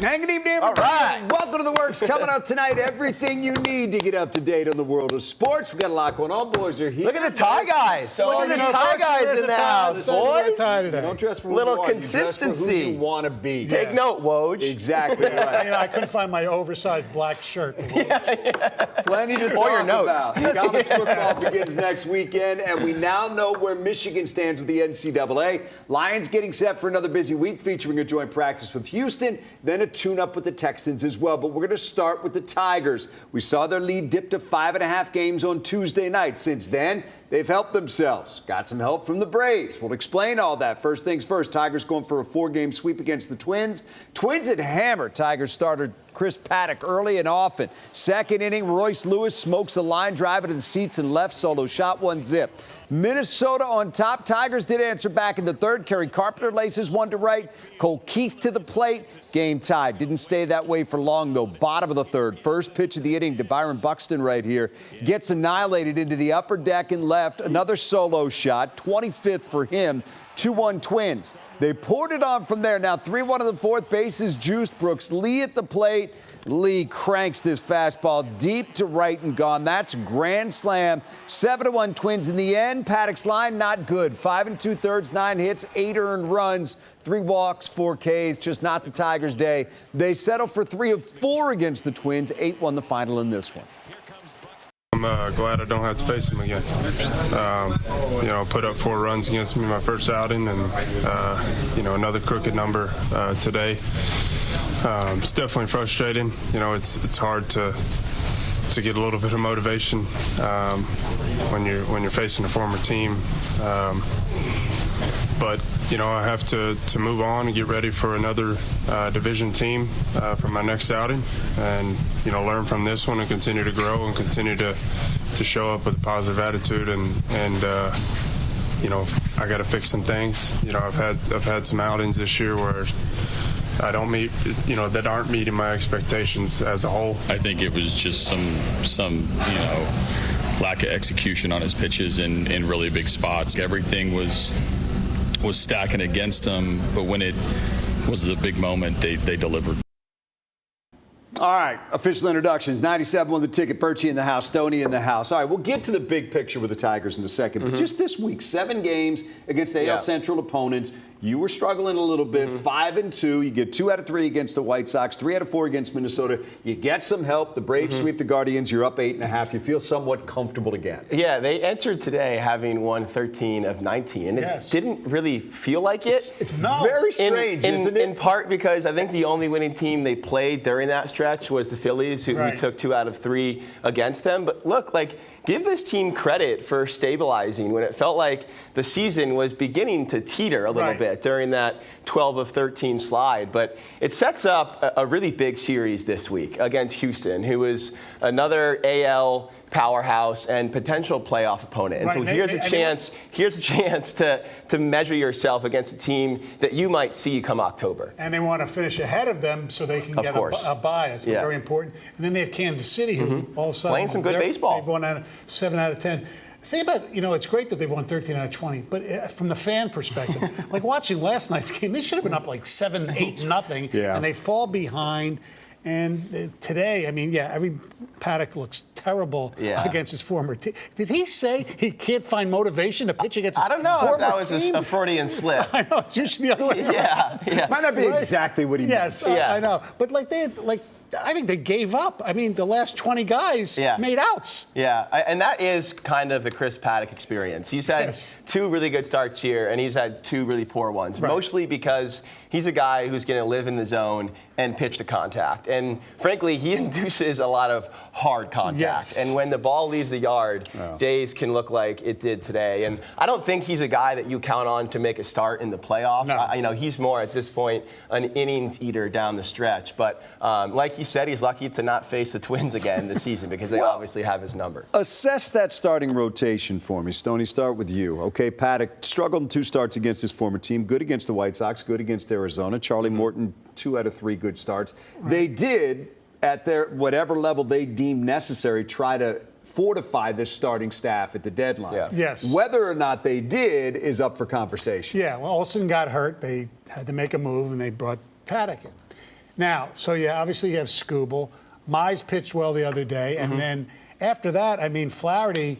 Good evening, everybody. All right. Welcome to The Works. Coming up tonight, everything you need to get up to date on the world of sports. We've got a lot going on. Boys are here. Look at the tie guys. Look at the tie guys in the house, boys. Don't dress for who Little you want. consistency. You dress for who you want to be. Take note, Woj. Exactly right. I couldn't find my oversized black shirt. Plenty to Or your talk notes. about. College football begins next weekend, and we now know where Michigan stands with the NCAA. Lions getting set for another busy week, featuring a joint practice with Houston, then a tune-up with the Texans as well. But we're going to start with the Tigers. We saw their lead dip to 5.5 games on Tuesday night. Since then, they've helped themselves. Got some help from the Braves. We'll explain all that. First things first, Tigers going for a 4-game sweep against the Twins. Twins had hammered Tigers starter Chris Paddock early and often. Second inning, Royce Lewis smokes a line drive into the seats and left solo shot, 1-0. Minnesota on top. Tigers did answer back in the third. Kerry Carpenter laces one to right. Cole Keith to the plate. Game tied. Didn't stay that way for long, though. Bottom of the third. First pitch of the inning to Byron Buxton right here. Gets annihilated into the upper deck and left. Another solo shot. 25th for him. 2-1 Twins. They poured it on from there. Now 3-1 in the fourth. Bases juiced. Brooks Lee at the plate. Lee cranks this fastball deep to right and gone. That's a grand slam. 7-1 Twins in the end. Paddock's line not good. 5 2/3, 9 hits, 8 earned runs, 3 walks, 4 Ks. Just not the Tigers' day. They settle for 3 of 4 against the Twins. 8-1 the final in this one. I'm glad I don't have to face him again. Put up 4 runs against me my first outing, and another crooked number today. It's definitely frustrating. It's hard to get a little bit of motivation when you're facing a former team. But I have to move on and get ready for another division team for my next outing, and learn from this one and continue to grow and continue to show up with a positive attitude, and I got to fix some things. I've had some outings this year where I don't meet, that aren't meeting my expectations as a whole. I think it was just some lack of execution on his pitches in really big spots. Everything was stacking against him, but when it was the big moment, they delivered. All right, official introductions. 97 on the ticket. Birchie in the house. Stoney in the house. All right, we'll get to the big picture with the Tigers in a second. But just this week, 7 games against AL Central opponents. You were struggling a little bit. 5-2. You get 2 out of 3 against the White Sox. 3 out of 4 against Minnesota. You get some help. The Braves sweep the Guardians. You're up 8.5. You feel somewhat comfortable again. Yeah, they entered today having won 13 of 19, and it didn't really feel like it. It's very strange, isn't it? In part because I think the only winning team they played during that stretch was the Phillies, who took 2 out of 3 against them. But look, give this team credit for stabilizing when it felt like the season was beginning to teeter a little bit during that 12 of 13 slide. But it sets up a really big series this week against Houston, who is another AL powerhouse and potential playoff opponent. And so here's a chance to measure yourself against a team that you might see come October. And they want to finish ahead of them so they can get a bye. That's very important. And then they have Kansas City, who all of a sudden playing some good baseball. They've won 7 out of 10. The thing about, it's great that they won 13 out of 20, but from the fan perspective, like watching last night's game, they should have been up like 7-8-0, and they fall behind. And today, every Paddock looks terrible against his former team. Did he say he can't find motivation to pitch against his former team? I don't know if that was a Freudian slip. I know, it's usually the other way around. Yeah. Might not be exactly what he meant. Yes, I know. But I think they gave up. The last 20 guys made outs. Yeah, and that is kind of the Chris Paddock experience. He's had 2 really good starts here, and he's had 2 really poor ones, mostly because he's a guy who's going to live in the zone and pitch to contact. And frankly, he induces a lot of hard contact. Yes. And when the ball leaves the yard, days can look like it did today. And I don't think he's a guy that you count on to make a start in the playoffs. No. He's more at this point an innings eater down the stretch. But like he said, he's lucky to not face the Twins again this season because they obviously have his number. Assess that starting rotation for me. Stoney, start with you. Okay, Paddock struggled in 2 starts against his former team. Good against the White Sox, good against Arizona. Charlie Morton, 2 out of 3 good starts. They did, at their whatever level they deemed necessary, try to fortify this starting staff at the deadline. Yeah. Yes. Whether or not they did is up for conversation. Yeah, well, Olsen got hurt. They had to make a move, and they brought Paddock in. Now, so yeah, obviously you have Skubal. Mize pitched well the other day, and then after that, I mean, Flaherty.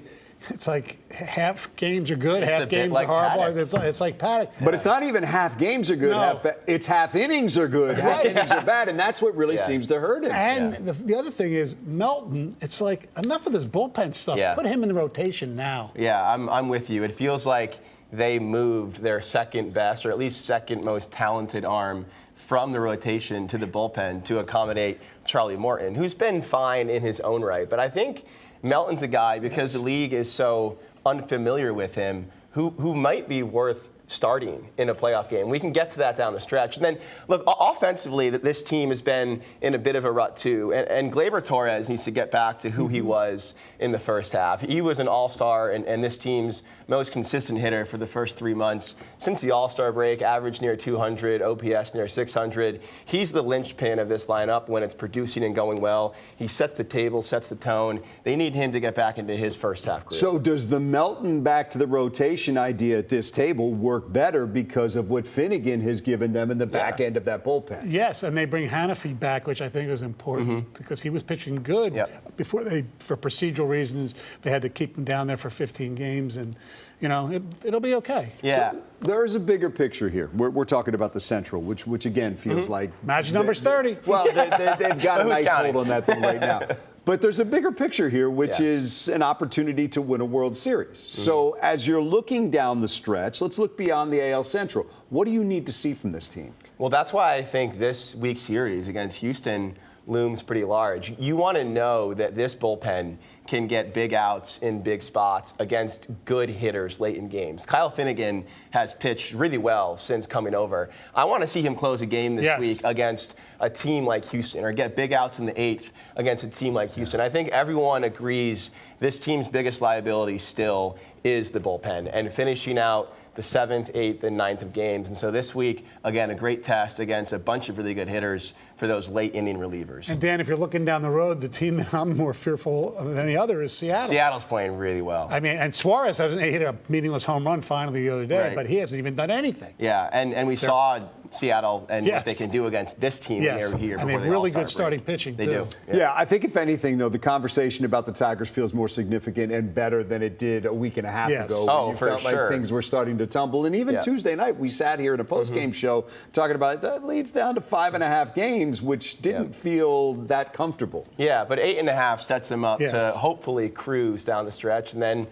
It's like half games are good, half games are horrible. It's like Paddock. But it's not even half games are good. No. It's half innings are good, half innings are bad, and that's what really seems to hurt him. And the other thing is Melton. It's like enough of this bullpen stuff. Yeah. Put him in the rotation now. Yeah, I'm with you. It feels like they moved their second best, or at least second most talented arm from the rotation to the bullpen to accommodate Charlie Morton, who's been fine in his own right. But I think Melton's a guy, because the league is so unfamiliar with him, who might be worth starting in a playoff game. We can get to that down the stretch. And then, look, offensively, this team has been in a bit of a rut, too. And Gleyber Torres needs to get back to who he was in the first half. He was an all-star and this team's most consistent hitter for the first 3 months. Since the all-star break, average near 200, OPS near 600. He's the linchpin of this lineup when it's producing and going well. He sets the table, sets the tone. They need him to get back into his first half groove. So does the Melton back to the rotation idea at this table work better because of what Finnegan has given them in the back end of that bullpen? Yes, and they bring Hanafi back, which I think is important because he was pitching good before for procedural reasons, they had to keep him down there for 15 games, and it'll be okay. Yeah. So there's a bigger picture here. We're talking about the Central, which again feels like Magic number's 30. Well, they've got a nice counting? hold on that thing right now. But there's a bigger picture here, which is an opportunity to win a World Series. So as you're looking down the stretch, let's look beyond the AL Central. What do you need to see from this team? Well, that's why I think this week's series against Houston looms pretty large. You want to know that this bullpen can get big outs in big spots against good hitters late in games. Kyle Finnegan has pitched really well since coming over. I want to see him close a game this week against a team like Houston, or get big outs in the 8th against a team like Houston. I think everyone agrees this team's biggest liability still is the bullpen and finishing out the 7th, 8th, and 9th of games. And so this week, again, a great test against a bunch of really good hitters for those late inning relievers. And Dan, if you're looking down the road, the team that I'm more fearful of than any other is Seattle. Seattle's playing really well. I mean, and Suarez hasn't hit a meaningless home run finally the other day, but he hasn't even done anything. Yeah, and we saw Seattle and what they can do against this team when they were here. And they have really good starting pitching, They too. do. Yeah, I think if anything, though, the conversation about the Tigers feels more significant and better than it did a week and a half ago. Oh, when you for felt sure. like things were starting to tumble. And even Tuesday night, we sat here in a post-game show talking about that leads down to 5.5 games, which didn't feel that comfortable. Yeah, but 8.5 sets them up to hopefully cruise down the stretch. And then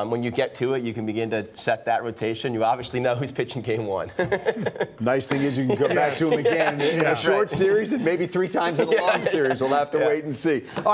when you get to it, you can begin to set that rotation. You obviously know who's pitching game 1. Nice thing is you can go back to him again in a short series and maybe 3 times in a long series. We'll have to wait and see. All right.